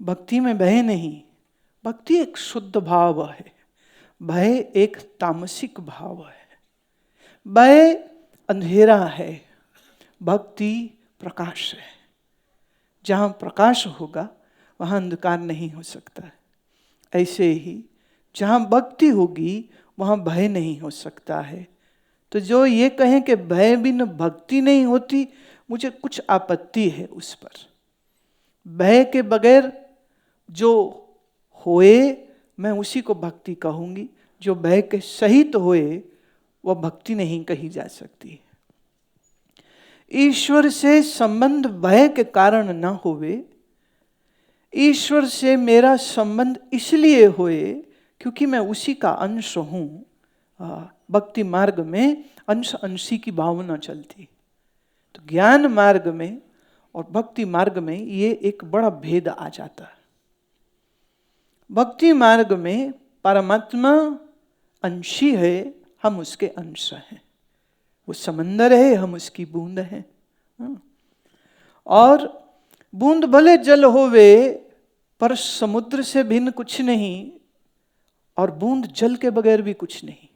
भक्ति में भय नहीं, भक्ति एक शुद्ध भाव है, भय एक तामसिक भाव है। भय अंधेरा है, भक्ति प्रकाश है। जहाँ प्रकाश होगा वहाँ अंधकार नहीं हो सकता। ऐसे ही जहाँ भक्ति होगी वहाँ भय नहीं हो सकता है। तो जो ये कहें कि भय बिन भक्ति नहीं होती, मुझे कुछ आपत्ति है उस पर। भय के बगैर जो होए मैं उसी को भक्ति कहूँगी, जो भय के सहित होए वह भक्ति नहीं कही जा सकती। ईश्वर से संबंध भय के कारण न होवे, ईश्वर से मेरा संबंध इसलिए होए क्योंकि मैं उसी का अंश हूँ। भक्ति मार्ग में अंश अंशी की भावना चलती। तो ज्ञान मार्ग में और भक्ति मार्ग में ये एक बड़ा भेद आ जाता है। भक्ति मार्ग में परमात्मा अंशी है, हम उसके अंश हैं। वो समंदर है, हम उसकी बूंद हैं। और बूंद भले जल होवे पर समुद्र से भिन्न कुछ नहीं, और बूंद जल के बगैर भी कुछ नहीं।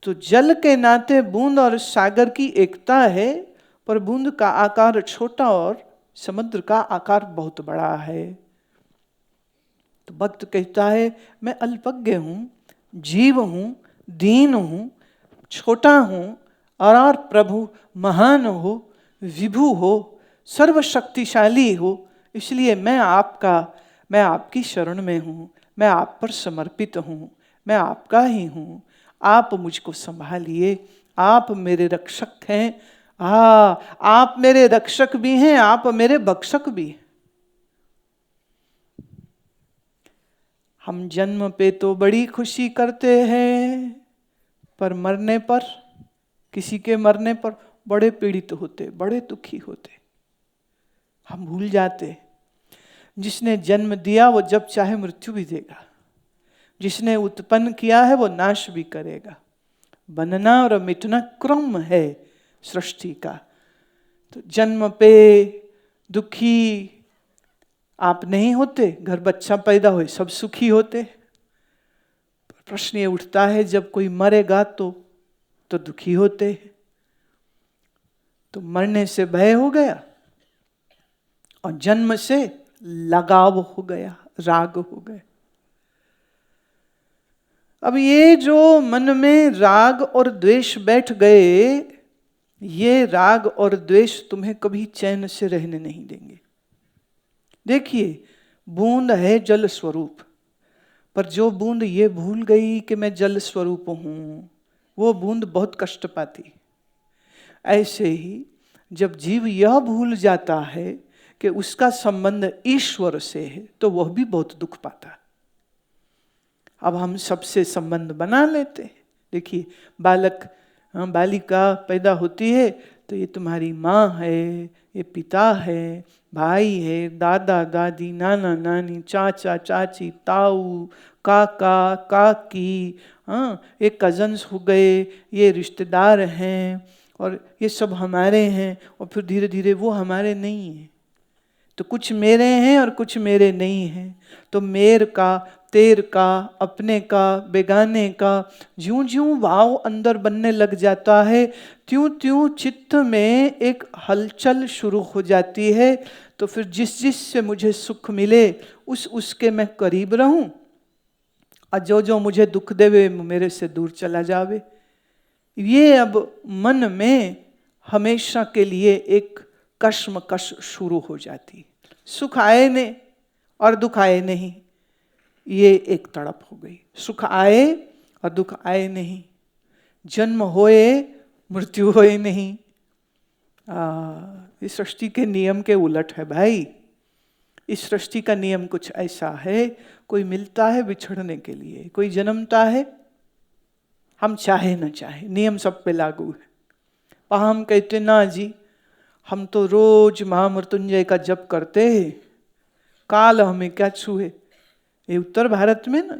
तो जल के नाते बूंद और सागर की एकता है, पर बूंद का आकार छोटा और समुद्र का आकार बहुत बड़ा है। तो भक्त कहता है मैं अल्पज्ञ हूँ, जीव हूँ, दीन हूँ, छोटा हूँ, और प्रभु महान हो, विभु हो, सर्वशक्तिशाली हो, इसलिए मैं आपकी शरण में हूँ, मैं आप पर समर्पित हूँ, मैं आपका ही हूँ, आप मुझको संभालिए, आप मेरे रक्षक हैं। आप मेरे रक्षक भी हैं, आप मेरे भक्षक भी हैं। हम जन्म पे तो बड़ी खुशी करते हैं, पर मरने पर, किसी के मरने पर बड़े पीड़ित होते, बड़े दुखी होते। हम भूल जाते जिसने जन्म दिया वो जब चाहे मृत्यु भी देगा, जिसने उत्पन्न किया है वो नाश भी करेगा। बनना और मिटना क्रम है सृष्टि का। तो जन्म पे दुखी आप नहीं होते, घर बच्चा पैदा हुए सब सुखी होते। प्रश्न ये उठता है जब कोई मरेगा तो दुखी होते। तो मरने से भय हो गया और जन्म से लगाव हो गया, राग हो गया। अब ये जो मन में राग और द्वेष बैठ गए, ये राग और द्वेष तुम्हें कभी चैन से रहने नहीं देंगे। देखिए, बूंद है जल स्वरूप, पर जो बूंद ये भूल गई कि मैं जल स्वरूप हूं, वो बूंद बहुत कष्ट पाती। ऐसे ही जब जीव यह भूल जाता है कि उसका संबंध ईश्वर से है, तो वह भी बहुत दुख पाता है। अब हम सबसे संबंध बना लेते हैं। देखिए, बालिका पैदा होती है तो ये तुम्हारी माँ है, ये पिता है, भाई है, दादा दादी, नाना नानी, चाचा चाची, ताऊ, काका काकी, ये कजन्स हो गए, ये रिश्तेदार हैं, और ये सब हमारे हैं। और फिर धीरे धीरे वो हमारे नहीं हैं। तो कुछ मेरे हैं और कुछ मेरे नहीं हैं। तो मेर का, तेर का, अपने का, बेगाने का, ज्यों ज्यों भाव अंदर बनने लग जाता है, त्यों त्यों चित्त में एक हलचल शुरू हो जाती है। तो फिर जिस जिस से मुझे सुख मिले उसके मैं करीब रहूं, और जो जो मुझे दुख देवे मेरे से दूर चला जावे। ये अब मन में हमेशा के लिए एक कश्मकश शुरू हो जाती। सुख आए ने और दुख आए नहीं, ये एक तड़प हो गई। सुख आए और दुख आए नहीं, जन्म होए मृत्यु होए नहीं। इस सृष्टि के नियम के उलट है भाई। इस सृष्टि का नियम कुछ ऐसा है, कोई मिलता है बिछड़ने के लिए, कोई जन्मता है, हम चाहे न चाहे नियम सब पे लागू है। पर हम कहते ना जी, हम तो रोज महामृत्युंजय का जप करते हैं, काल हमें क्या छुए। ये उत्तर भारत में ना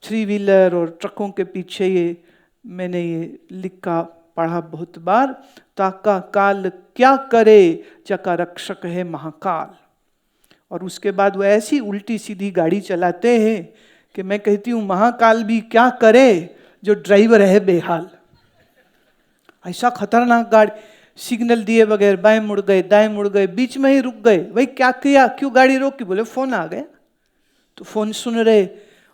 3 व्हीलर और ट्रकों के पीछे ये मैंने ये लिखा पढ़ा बहुत बार, ताका काल क्या करे जका रक्षक है महाकाल। और उसके बाद वो ऐसी उल्टी सीधी गाड़ी चलाते हैं कि मैं कहती हूँ महाकाल भी क्या करे जो ड्राइवर है बेहाल। ऐसा खतरनाक गाड़ी, सिग्नल दिए बगैर बाएं मुड़ गए, दाएं मुड़ गए, बीच में ही रुक गए। भाई क्या किया, क्यों गाड़ी रोकी? बोले फोन आ गया। तो फोन सुन रहे,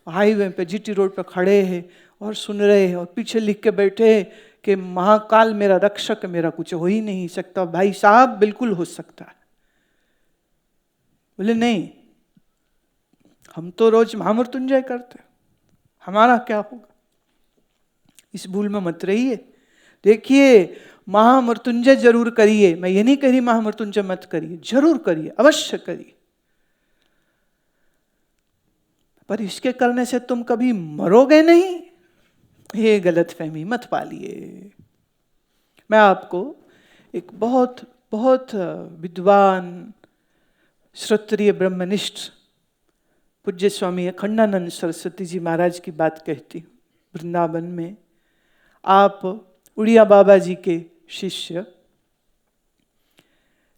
हाईवे पे जीटी रोड पे खड़े हैं और सुन रहे हैं, और पीछे लिख के बैठे हैं कि महाकाल मेरा रक्षक, मेरा कुछ हो ही नहीं सकता। भाई साहब बिल्कुल हो सकता है। बोले नहीं, हम तो रोज महामृत्युंजय करते, हमारा क्या होगा? इस भूल में मत रहिए। देखिए महामृत्युंजय जरूर करिए, मैं ये नहीं कह रही महामृत्युंजय मत करिए, जरूर करिए, अवश्य करिए, पर इसके करने से तुम कभी मरोगे नहीं, ये गलतफहमी मत पालिए। मैं आपको एक बहुत बहुत विद्वान श्रोत्रिय ब्रह्मनिष्ठ पूज्य स्वामी अखंडानंद सरस्वती जी महाराज की बात कहती हूँ। वृंदावन में आप उड़िया बाबा जी के शिष्य,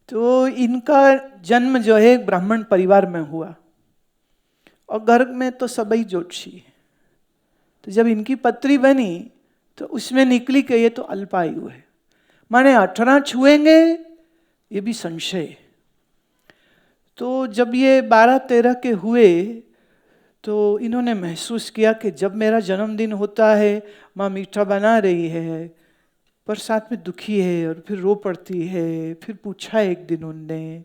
तो इनका जन्म जो है ब्राह्मण परिवार में हुआ और घर में तो सबई ज्योतिषी। तो जब इनकी पत्री बनी तो उसमें निकली कि ये तो अल्पायु है, माने 18 छुएंगे ये भी संशय। तो जब ये 12-13 के हुए तो इन्होंने महसूस किया कि जब मेरा जन्मदिन होता है माँ मीठा बना रही है, पर साथ में दुखी है और फिर रो पड़ती है। फिर पूछा एक दिन उनने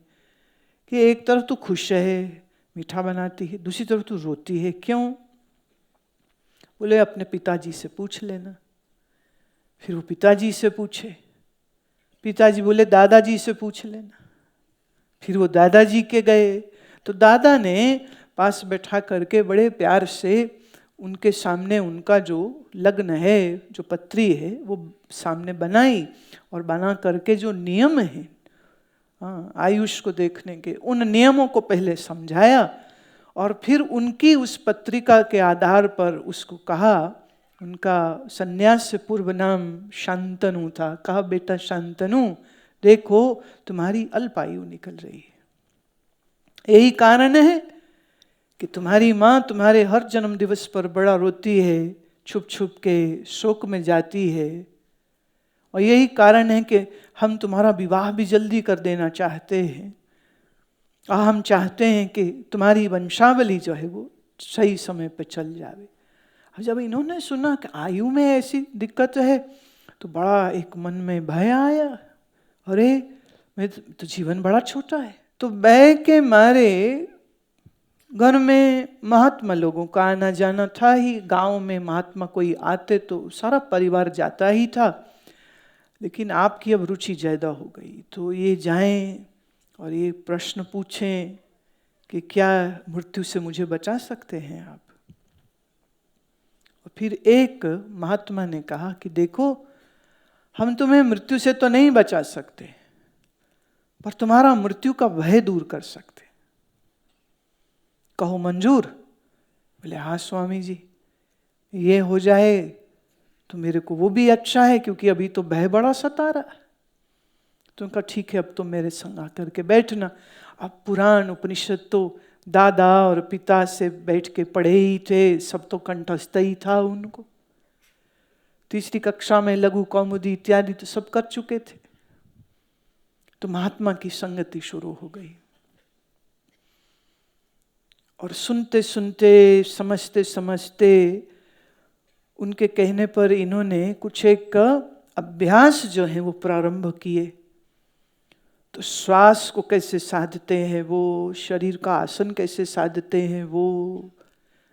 कि एक तरफ तो खुश है, मीठा बनाती है, दूसरी तरफ तो रोती है, क्यों? बोले अपने पिताजी से पूछ लेना। फिर वो पिताजी से पूछे, पिताजी बोले दादाजी से पूछ लेना। फिर वो दादाजी के गए तो दादा ने पास बैठा करके बड़े प्यार से उनके सामने उनका जो लग्न है, जो पत्री है, वो सामने बनाई और बना करके जो नियम है आयुष को देखने के, उन नियमों को पहले समझाया और फिर उनकी उस पत्रिका के आधार पर उसको कहा। उनका सन्यास से पूर्व नाम शांतनु था। कहा बेटा शांतनु, देखो तुम्हारी अल्पायु निकल रही है, यही कारण है कि तुम्हारी माँ तुम्हारे हर जन्म दिवस पर बड़ा रोती है, छुप छुप के शोक में जाती है, और यही कारण है कि हम तुम्हारा विवाह भी जल्दी कर देना चाहते हैं और हम चाहते हैं कि तुम्हारी वंशावली जो है वो सही समय पर चल जावे। अब जब इन्होंने सुना कि आयु में ऐसी दिक्कत है तो बड़ा एक मन में भय आया, अरे मैं तो जीवन बड़ा छोटा है। तो भय के मारे घर में महात्मा लोगों का आना जाना था ही, गांव में महात्मा कोई आते तो सारा परिवार जाता ही था, लेकिन आपकी अब रुचि ज़्यादा हो गई तो ये जाएं और ये प्रश्न पूछें कि क्या मृत्यु से मुझे बचा सकते हैं आप? और फिर एक महात्मा ने कहा कि देखो हम तुम्हें मृत्यु से तो नहीं बचा सकते, पर तुम्हारा मृत्यु का भय दूर कर सकते। कहो मंजूर? बोले हाँ स्वामी जी, ये हो जाए तो मेरे को वो भी अच्छा है, क्योंकि अभी तो भय बड़ा सता रहा है। तो उनका ठीक है, अब तो मेरे संग आकर के बैठना। अब पुराण उपनिषद तो दादा और पिता से बैठ के पढ़े ही थे, सब तो कंठस्थ ही था उनको। तीसरी कक्षा में लघु कौमुदी इत्यादि तो सब कर चुके थे। तो महात्मा की संगति शुरू हो गई और सुनते सुनते समझते समझते उनके कहने पर इन्होंने कुछ एक अभ्यास जो है वो प्रारंभ किए। तो श्वास को कैसे साधते हैं वो, शरीर का आसन कैसे साधते हैं वो,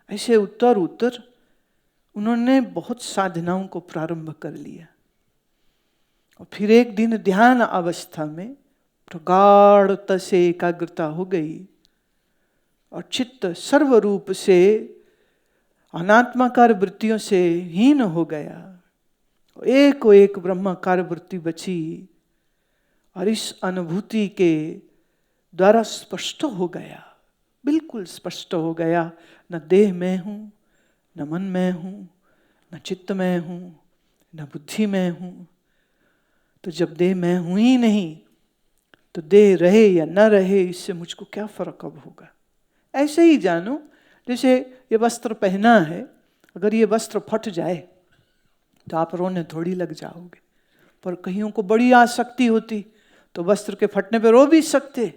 ऐसे उत्तर उत्तर उन्होंने बहुत साधनाओं को प्रारंभ कर लिया। और फिर एक दिन ध्यान अवस्था में प्रगाढ़ता से एकाग्रता हो गई और चित्त सर्वरूप से अनात्माकार वृत्तियों से हीन हो गया। एक एक ब्रह्माकार वृत्ति बची और इस अनुभूति के द्वारा स्पष्ट हो गया, बिल्कुल स्पष्ट हो गया, न देह में हूँ, न मन में हूँ, न चित्त में हूँ, न बुद्धि में हूँ। तो जब देह में हूँ ही नहीं तो देह रहे या न रहे इससे मुझको क्या फर्क अब होगा। ऐसे ही जानो, जैसे ये वस्त्र पहना है, अगर ये वस्त्र फट जाए तो आप रोने थोड़ी लग जाओगे, पर कईयों को बड़ी आसक्ति होती तो वस्त्र के फटने पे रो भी सकते।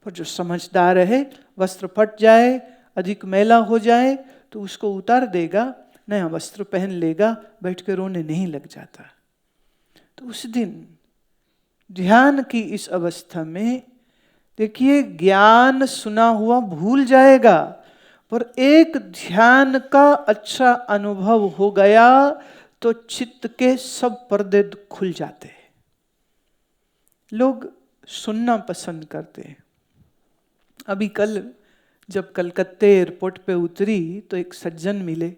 पर जो समझदार है, वस्त्र फट जाए, अधिक मैला हो जाए तो उसको उतार देगा, नया वस्त्र पहन लेगा, बैठ के रोने नहीं लग जाता। तो उस दिन ध्यान की इस अवस्था में देखिए, ज्ञान सुना हुआ भूल जाएगा, पर एक ध्यान का अच्छा अनुभव हो गया तो चित्त के सब पर्दे खुल जाते हैं। लोग सुनना पसंद करते हैं। अभी कल जब कलकत्ते एयरपोर्ट पे उतरी तो एक सज्जन मिले,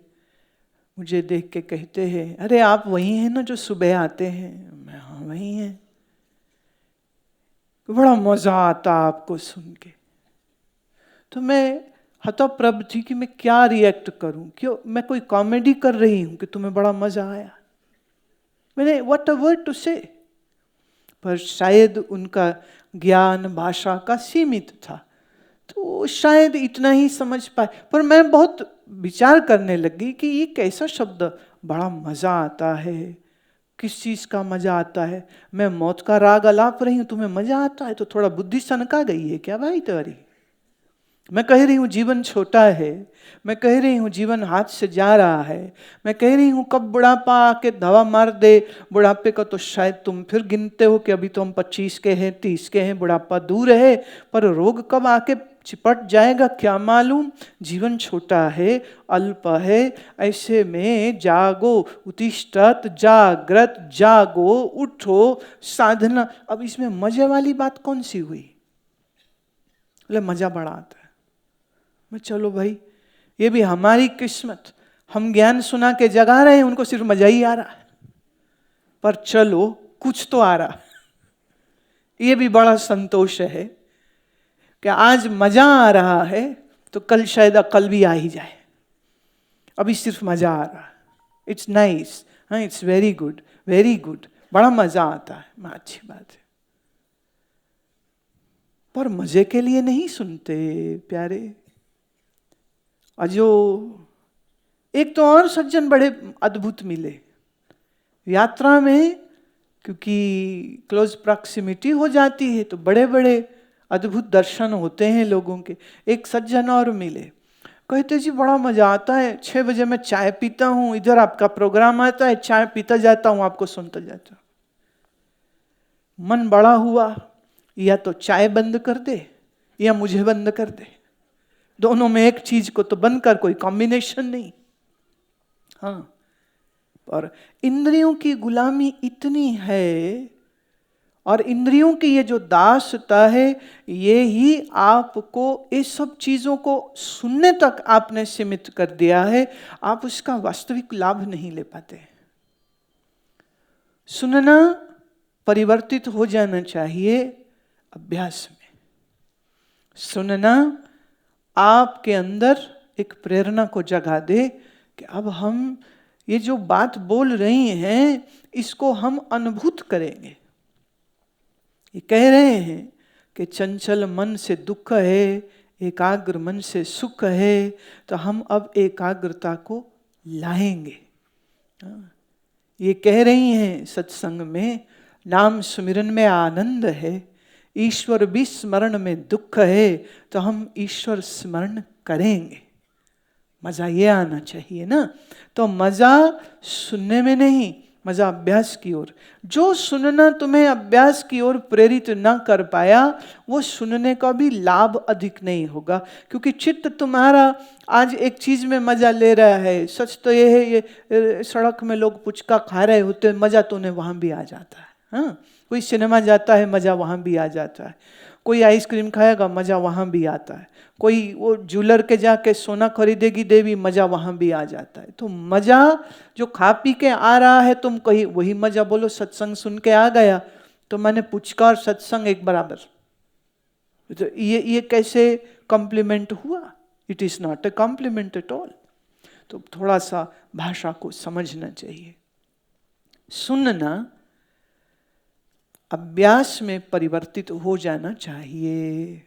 मुझे देख के कहते हैं, अरे आप वही हैं ना जो सुबह आते हैं? मैं हाँ वही हैं। बड़ा मजा आता आपको सुन के। तो मैं हतप्रभ थी कि मैं क्या रिएक्ट करूं, क्यों मैं कोई कॉमेडी कर रही हूं कि तुम्हें बड़ा मजा आया। मैंने व्हाट अ वर्ड टू से। पर शायद उनका ज्ञान भाषा का सीमित था, तो शायद इतना ही समझ पाए। पर मैं बहुत विचार करने लगी कि ये कैसा शब्द, बड़ा मजा आता है, किस चीज का मजा आता है? मैं मौत का राग अलाप रही हूं, तुम्हें मजा आता है? तो थोड़ा बुद्धि सनका गई है क्या भाई तुम्हारी? मैं कह रही हूं जीवन छोटा है, मैं कह रही हूं जीवन हाथ से जा रहा है, मैं कह रही हूं कब बुढ़ापा आके धवा मार दे। बुढ़ापे का तो शायद तुम फिर गिनते हो कि अभी तो हम 25 के हैं, 30 के हैं, बुढ़ापा दूर है, पर रोग कब आके चिपट जाएगा क्या मालूम। जीवन छोटा है, अल्प है, ऐसे में जागो, उत्तिष्ठत, जागृत, जागो, उठो, साधना। अब इसमें मजे वाली बात कौन सी हुई? बोले मजा बड़ा आता है। मैं चलो भाई, ये भी हमारी किस्मत, हम ज्ञान सुना के जगा रहे हैं, उनको सिर्फ मजा ही आ रहा है, पर चलो कुछ तो आ रहा। ये भी बड़ा संतोष है कि आज मजा आ रहा है तो कल शायद अकल भी आ ही जाए। अभी सिर्फ मजा आ रहा है, इट्स नाइस, हाँ it's very good, very good, बड़ा मजा आता है, अच्छी बात है। पर मजे के लिए नहीं सुनते प्यारे। अजो एक तो और सज्जन बड़े अद्भुत मिले यात्रा में, क्योंकि क्लोज प्रॉक्सिमिटी हो जाती है तो बड़े बड़े अद्भुत दर्शन होते हैं लोगों के। एक सज्जन और मिले, कहते जी बड़ा मजा आता है, 6 बजे मैं चाय पीता हूँ, इधर आपका प्रोग्राम आता है, चाय पीता जाता हूँ, आपको सुनता जाता हूँ। मन बड़ा हुआ, या तो चाय बंद कर दे या मुझे बंद कर दे, दोनों में एक चीज को तो बंद कर, कोई कॉम्बिनेशन नहीं। हाँ, और इंद्रियों की गुलामी इतनी है, और इंद्रियों की ये जो दासता है, ये ही आपको इस सब चीजों को सुनने तक आपने सीमित कर दिया है। आप उसका वास्तविक लाभ नहीं ले पाते। सुनना परिवर्तित हो जाना चाहिए अभ्यास में। सुनना आपके अंदर एक प्रेरणा को जगा दे कि अब हम ये जो बात बोल रही हैं इसको हम अनुभूत करेंगे। ये कह रहे हैं कि चंचल मन से दुख है, एकाग्र मन से सुख है, तो हम अब एकाग्रता को लाएंगे। ये कह रही हैं सत्संग में, नाम सुमिरन में आनंद है, ईश्वर भी स्मरण में दुख है, तो हम ईश्वर स्मरण करेंगे। मजा ये आना चाहिए ना। तो मजा सुनने में नहीं, मजा अभ्यास की ओर। जो सुनना तुम्हें अभ्यास की ओर प्रेरित न कर पाया, वो सुनने का भी लाभ अधिक नहीं होगा, क्योंकि चित्त तुम्हारा आज एक चीज में मजा ले रहा है। सच तो ये है, ये सड़क में लोग पुचका खा रहे होते हैं, मजा तो उन्हें वहां भी आ जाता है। हाँ, कोई सिनेमा जाता है, मजा वहां भी आ जाता है। कोई आइसक्रीम खाएगा, मजा वहां भी आता है। कोई वो ज्वेलर के जाके सोना खरीदेगी देवी, मजा वहां भी आ जाता है। तो मजा जो खा पी के आ रहा है, तुम कहीं वही मजा बोलो सत्संग सुन के आ गया, तो मैंने पुचका और सत्संग एक बराबर। तो ये कैसे कॉम्प्लीमेंट हुआ? It is not a complement at all. तो थोड़ा सा भाषा को समझना चाहिए। सुनना अभ्यास में परिवर्तित हो जाना चाहिए।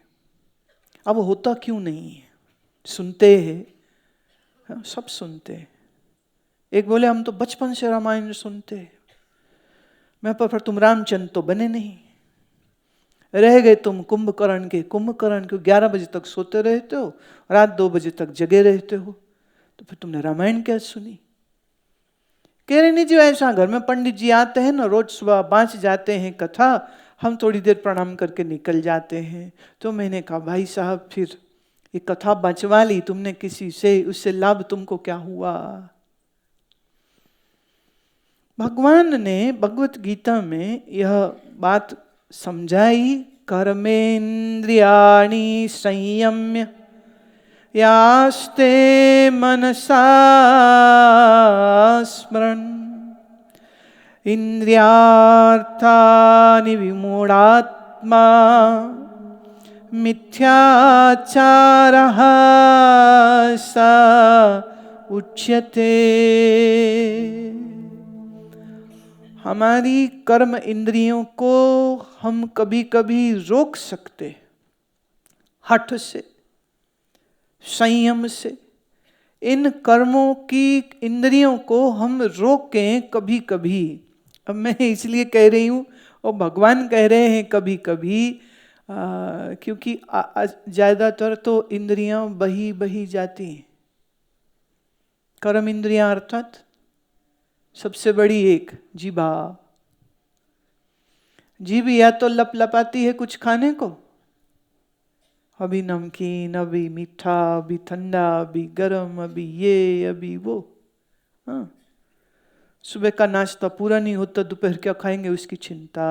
अब होता क्यों नहीं है? सुनते हैं, सब सुनते हैं। एक बोले हम तो बचपन से रामायण सुनते हैं। मैं पर तुम रामचंद्र तो बने नहीं, रह गए तुम कुंभकर्ण के। 11 बजे तक सोते रहते हो, रात 2 बजे तक जगे रहते हो, तो फिर तुमने रामायण क्या सुनी? कह रहे नहीं जी ऐसा, घर में पंडित जी आते हैं ना, रोज सुबह बाँच जाते हैं कथा, हम थोड़ी देर प्रणाम करके निकल जाते हैं। तो मैंने कहा भाई साहब फिर ये कथा बचवा ली तुमने किसी से, उससे लाभ तुमको क्या हुआ? भगवान ने भगवत गीता में यह बात समझाई, कर्मेन्द्रियाणि संयम्य यास्ते मनसा स्मरन् इंद्रियार्थानि विमूढ़ात्मा मिथ्याचारः स उच्यते। हमारी कर्म इंद्रियों को हम कभी कभी रोक सकते, हठ से, संयम से। इन कर्मों की इंद्रियों को हम रोकें कभी कभी। अब मैं इसलिए कह रही हूँ और भगवान कह रहे हैं कभी कभी, क्योंकि ज्यादातर तो इंद्रियां बही बही जाती हैं। कर्म इंद्रियां अर्थात सबसे बड़ी एक जीभा। जीभ या तो लपलपाती है कुछ खाने को, अभी नमकीन, अभी मीठा, अभी ठंडा, अभी गरम, अभी ये, अभी वो। हाँ, सुबह का नाश्ता पूरा नहीं होता, दोपहर क्या खाएंगे उसकी चिंता,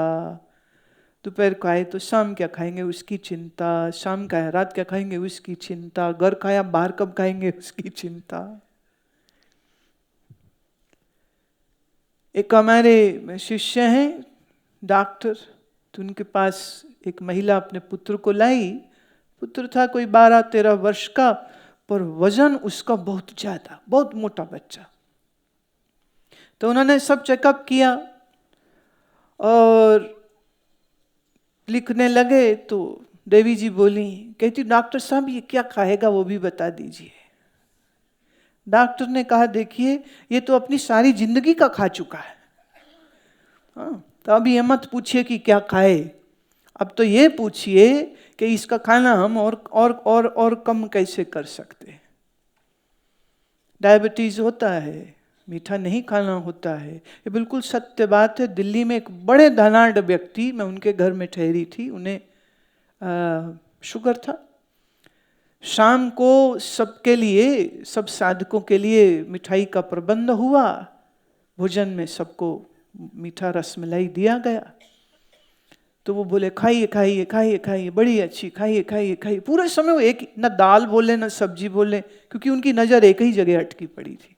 दोपहर खाए तो शाम क्या खाएंगे उसकी चिंता, शाम खाया रात क्या खाएंगे उसकी चिंता, घर खाया बाहर कब खाएंगे उसकी चिंता। एक हमारे शिष्य हैं डॉक्टर, तो उनके पास एक महिला अपने पुत्र को लाई। पुत्र था कोई 12-13 वर्ष का, पर वजन उसका बहुत ज्यादा, बहुत मोटा बच्चा। तो उन्होंने सब चेकअप किया और लिखने लगे। तो देवी जी बोली, कहती डॉक्टर साहब ये क्या खाएगा वो भी बता दीजिए। डॉक्टर ने कहा देखिए ये तो अपनी सारी जिंदगी का खा चुका है, हाँ, तो अब ये मत पूछिए कि क्या खाए, अब तो ये पूछिए कि इसका खाना हम और कम कैसे कर सकते हैं। डायबिटीज होता है, मीठा नहीं खाना होता है, ये बिल्कुल सत्य बात है। दिल्ली में एक बड़े धनाढ़ व्यक्ति, मैं उनके घर में ठहरी थी, उन्हें शुगर था। शाम को सबके लिए, सब साधकों के लिए मिठाई का प्रबंध हुआ, भोजन में सबको मीठा रसमलाई दिया गया। तो वो बोले खाइए खाइए खाइए खाइए, बड़ी अच्छी, खाइए खाइए खाइए। पूरे समय वो एक न दाल बोले न सब्जी बोले, क्योंकि उनकी नज़र एक ही जगह अटकी पड़ी थी।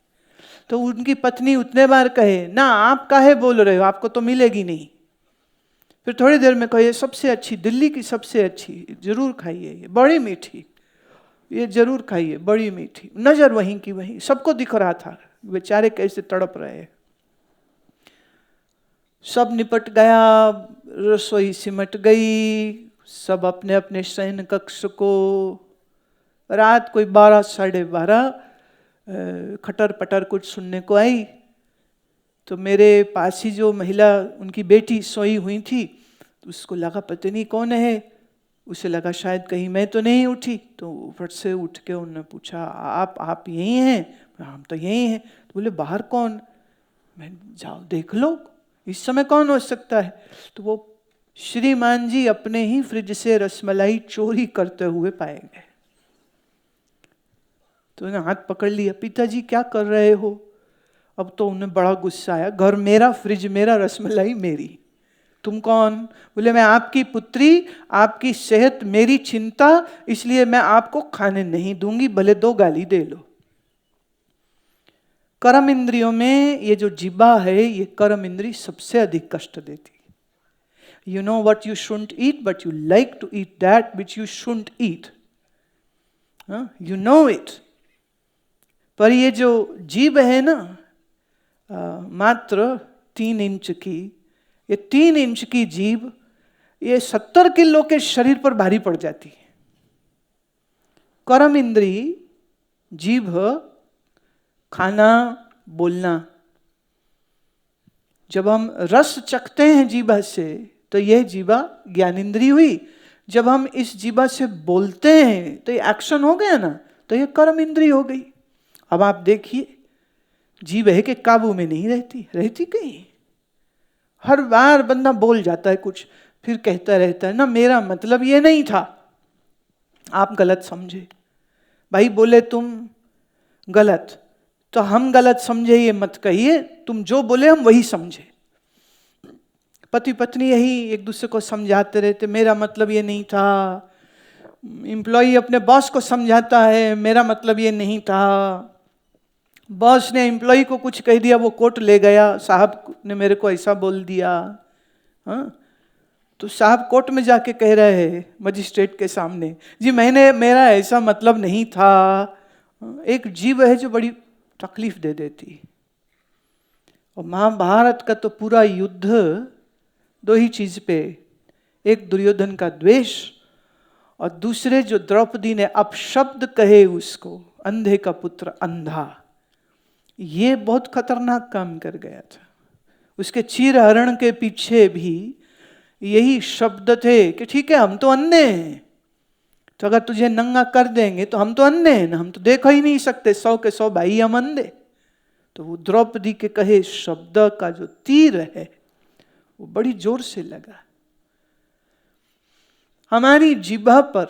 तो उनकी पत्नी उतने बार कहे ना आप काहे बोल रहे हो, आपको तो मिलेगी नहीं। फिर थोड़ी देर में कहे सबसे अच्छी, दिल्ली की सबसे अच्छी, जरूर खाइए, ये बड़ी मीठी, ये जरूर खाइए, बड़ी मीठी। नजर वहीं की वहीं, सबको दिख रहा था बेचारे कैसे तड़प रहे हैं। सब निपट गया, रसोई सिमट गई, सब अपने अपने शयन कक्ष को। रात कोई 12-12:30 खटर पटर कुछ सुनने को आई। तो मेरे पास ही जो महिला, उनकी बेटी सोई हुई थी, तो उसको लगा पता नहीं कौन है, उसे लगा शायद कहीं मैं तो नहीं उठी। तो फट से उठ के उन्होंने पूछा आप यहीं हैं? हम तो यहीं हैं। तो बोले बाहर कौन? मैं जाओ देख लो इस समय कौन हो सकता है। तो वो श्रीमान जी अपने ही फ्रिज से रसमलाई चोरी करते हुए पाए गए। तो उन्हें हाथ पकड़ लिया, पिताजी क्या कर रहे हो? अब तो उन्हें बड़ा गुस्सा आया, घर मेरा, फ्रिज मेरा, रसमलाई मेरी, तुम कौन? बोले मैं आपकी पुत्री, आपकी सेहत मेरी चिंता, इसलिए मैं आपको खाने नहीं दूंगी, भले 2 गाली दे लो। कर्म इंद्रियों में ये जो जिह्वा है, ये कर्म इंद्री सबसे अधिक कष्ट देती है। You know what you shouldn't eat, but you like to eat that which you shouldn't eat, you know it. पर ये जो जीभ है ना, मात्र 3 इंच की, ये 3 इंच की जीभ ये 70 किलो के शरीर पर भारी पड़ जाती है। कर्म इंद्री, जीभ, खाना, बोलना। जब हम रस चखते हैं जीभा से तो यह जीभा ज्ञानेंद्री हुई। जब हम इस जीभा से बोलते हैं तो ये एक्शन हो गया ना, तो ये कर्म इंद्री हो गई। अब आप देखिए, जीभ है कि काबू में नहीं रहती कहीं। हर बार बंदा बोल जाता है कुछ, फिर कहता रहता है ना मेरा मतलब ये नहीं था, आप गलत समझे। भाई बोले तुम गलत, तो हम गलत समझे ये मत कहिए, तुम जो बोले हम वही समझे। पति पत्नी यही एक दूसरे को समझाते रहते, मेरा मतलब ये नहीं था। एम्प्लॉय अपने बॉस को समझाता है, मेरा मतलब ये नहीं था। बॉस ने एम्प्लॉय को कुछ कह दिया, वो कोर्ट ले गया, साहब ने मेरे को ऐसा बोल दिया। हाँ, तो साहब कोर्ट में जाके कह रहे हैं मजिस्ट्रेट के सामने, जी मेरा ऐसा मतलब नहीं था। एक जीव है जो बड़ी तकलीफ दे देती। और महाभारत का तो पूरा युद्ध 2 ही चीज पे, एक दुर्योधन का द्वेष और दूसरे जो द्रौपदी ने अपशब्द कहे उसको, अंधे का पुत्र अंधा। ये बहुत खतरनाक काम कर गया था। उसके चीरहरण के पीछे भी यही शब्द थे कि ठीक है हम तो अंधे हैं, तो अगर तुझे नंगा कर देंगे तो हम तो अंधे हैं ना, हम तो देख ही नहीं सकते, 100 के 100 भाई हम अंधे। तो वो द्रौपदी के कहे शब्द का जो तीर है वो बड़ी जोर से लगा। हमारी जिह्वा पर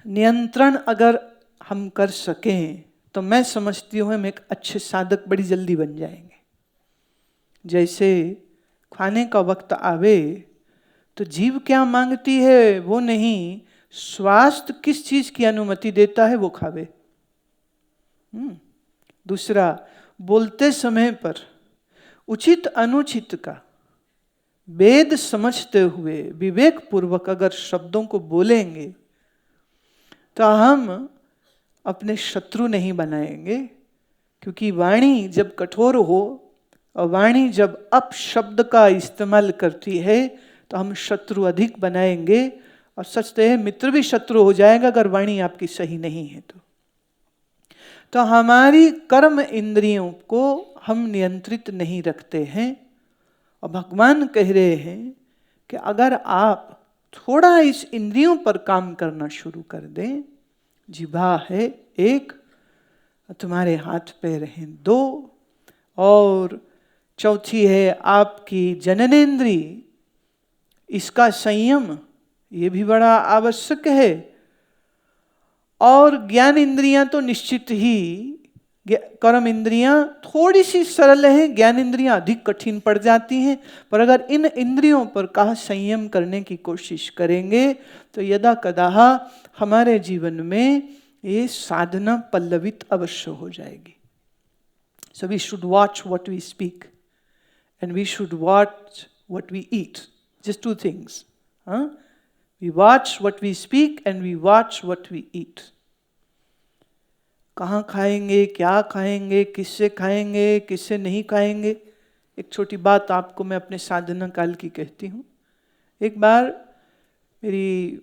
नियंत्रण अगर हम कर सकें तो मैं समझती हूँ हम एक अच्छे साधक बड़ी जल्दी बन जाएंगे। जैसे खाने का वक्त आवे तो जीभ क्या मांगती है वो नहीं, स्वास्थ्य किस चीज की अनुमति देता है वो खावे। दूसरा, बोलते समय पर उचित अनुचित का वेद समझते हुए विवेक पूर्वक अगर शब्दों को बोलेंगे तो हम अपने शत्रु नहीं बनाएंगे। क्योंकि वाणी जब कठोर हो और वाणी जब अपशब्द का इस्तेमाल करती है तो हम शत्रु अधिक बनाएंगे, और सच तो है मित्र भी शत्रु हो जाएगा अगर वाणी आपकी सही नहीं है तो हमारी कर्म इंद्रियों को हम नियंत्रित नहीं रखते हैं। और भगवान कह रहे हैं कि अगर आप थोड़ा इस इंद्रियों पर काम करना शुरू कर दें, जिह्वा है 1, तुम्हारे हाथ पैर हैं 2, और चौथी है आपकी जननेन्द्री, इसका संयम ये भी बड़ा आवश्यक है। और ज्ञान इंद्रियां तो निश्चित ही, कर्म इंद्रियां थोड़ी सी सरल हैं, ज्ञान इंद्रियां अधिक कठिन पड़ जाती हैं। पर अगर इन इंद्रियों पर का संयम करने की कोशिश करेंगे तो यदा कदाह हमारे जीवन में ये साधना पल्लवित अवश्य हो जाएगी। So we should watch what we speak and we should watch what we eat. Just 2 things. We watch what we speak and we watch what we eat. कहाँ खाएंगे, क्या खाएंगे, किससे खाएंगे, किससे नहीं खाएंगे। एक छोटी बात आपको मैं अपने साधना काल की कहती हूँ। एक बार मेरी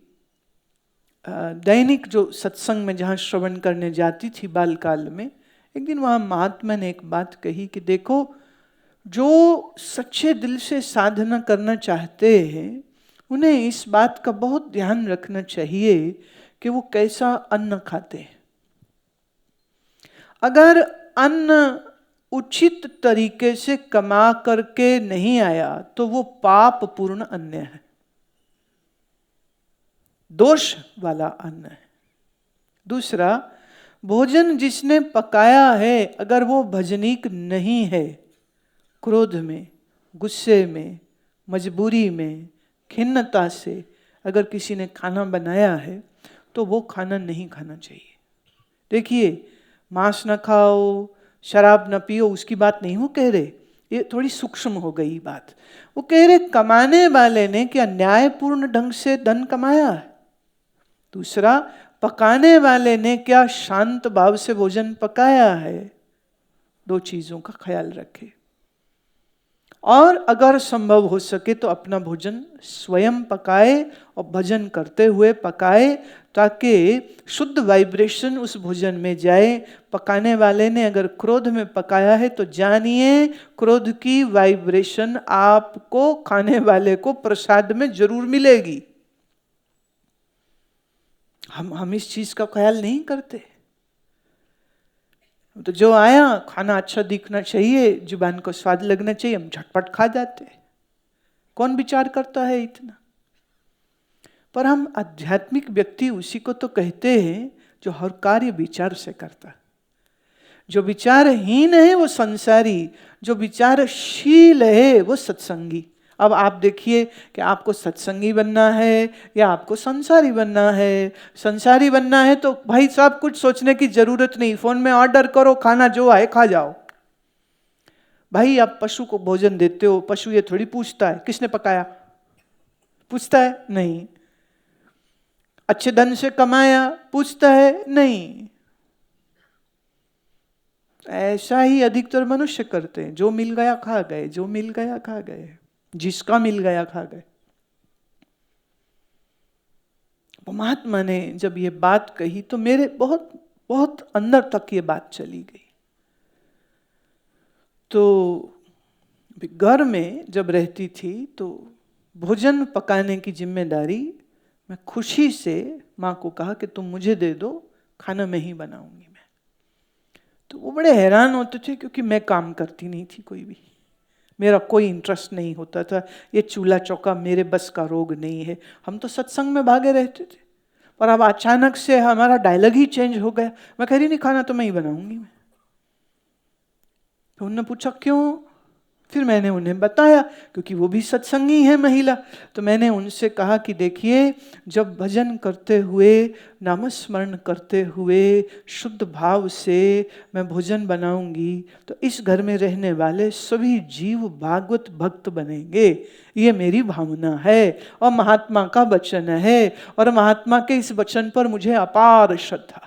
दैनिक जो सत्संग में जहाँ श्रवण करने जाती थी बाल काल में, एक दिन वहाँ महात्मा ने एक बात कही कि देखो, जो सच्चे दिल से साधना करना चाहते हैं उन्हें इस बात का बहुत ध्यान रखना चाहिए कि वो कैसा अन्न खाते हैं। अगर अन्न उचित तरीके से कमा करके नहीं आया तो वो पाप पूर्ण अन्न है, दोष वाला अन्न है। दूसरा, भोजन जिसने पकाया है अगर वो भजनीक नहीं है, क्रोध में, गुस्से में, मजबूरी में, खिन्नता से अगर किसी ने खाना बनाया है तो वो खाना नहीं खाना चाहिए। देखिए, मांस न खाओ, शराब न पियो, उसकी बात नहीं वो कह रहे, ये थोड़ी सूक्ष्म हो गई बात। वो कह रहे कमाने वाले ने क्या न्यायपूर्ण ढंग से धन कमाया है। दूसरा, पकाने वाले ने क्या शांत भाव से भोजन पकाया है। 2 चीजों का ख्याल रखें। और अगर संभव हो सके तो अपना भोजन स्वयं पकाए और भजन करते हुए पकाए, ताकि शुद्ध वाइब्रेशन उस भोजन में जाए। पकाने वाले ने अगर क्रोध में पकाया है तो जानिए क्रोध की वाइब्रेशन आपको, खाने वाले को प्रसाद में जरूर मिलेगी। हम इस चीज का ख्याल नहीं करते। तो जो आया, खाना अच्छा दिखना चाहिए, जुबान को स्वाद लगना चाहिए, हम झटपट खा जाते हैं। कौन विचार करता है इतना? पर हम आध्यात्मिक व्यक्ति उसी को तो कहते हैं जो हर कार्य विचार से करता है। जो विचारहीन है वो संसारी, जो विचारशील है वो सत्संगी। अब आप देखिए कि आपको सत्संगी बनना है या आपको संसारी बनना है। संसारी बनना है तो भाई साहब कुछ सोचने की जरूरत नहीं, फोन में ऑर्डर करो, खाना जो आए खा जाओ। भाई आप पशु को भोजन देते हो, पशु ये थोड़ी पूछता है किसने पकाया, पूछता है? नहीं। अच्छे धन से कमाया, पूछता है? नहीं। ऐसा ही अधिकतर मनुष्य करते हैं, जो मिल गया खा गए, जो मिल गया खा गए, जिसका मिल गया खा गए। महात्मा ने जब ये बात कही तो मेरे बहुत बहुत अंदर तक ये बात चली गई। तो घर में जब रहती थी तो भोजन पकाने की जिम्मेदारी मैं खुशी से माँ को कहा कि तुम मुझे दे दो, खाना मैं ही बनाऊंगी मैं। तो वो बड़े हैरान होते थे क्योंकि मैं काम करती नहीं थी कोई भी, मेरा कोई इंटरेस्ट नहीं होता था, ये चूल्हा चौका मेरे बस का रोग नहीं है। हम तो सत्संग में भागे रहते थे, पर अब अचानक से हमारा डायलॉग ही चेंज हो गया। मैं कह रही नहीं, खाना तो मैं ही बनाऊंगी मैं। तो उन्होंने पूछा क्यों? फिर मैंने उन्हें बताया, क्योंकि वो भी सत्संगी है महिला। तो मैंने उनसे कहा कि देखिए, जब भजन करते हुए, नामस्मरण करते हुए शुद्ध भाव से मैं भोजन बनाऊंगी तो इस घर में रहने वाले सभी जीव भागवत भक्त बनेंगे, ये मेरी भावना है और महात्मा का वचन है, और महात्मा के इस वचन पर मुझे अपार श्रद्धा।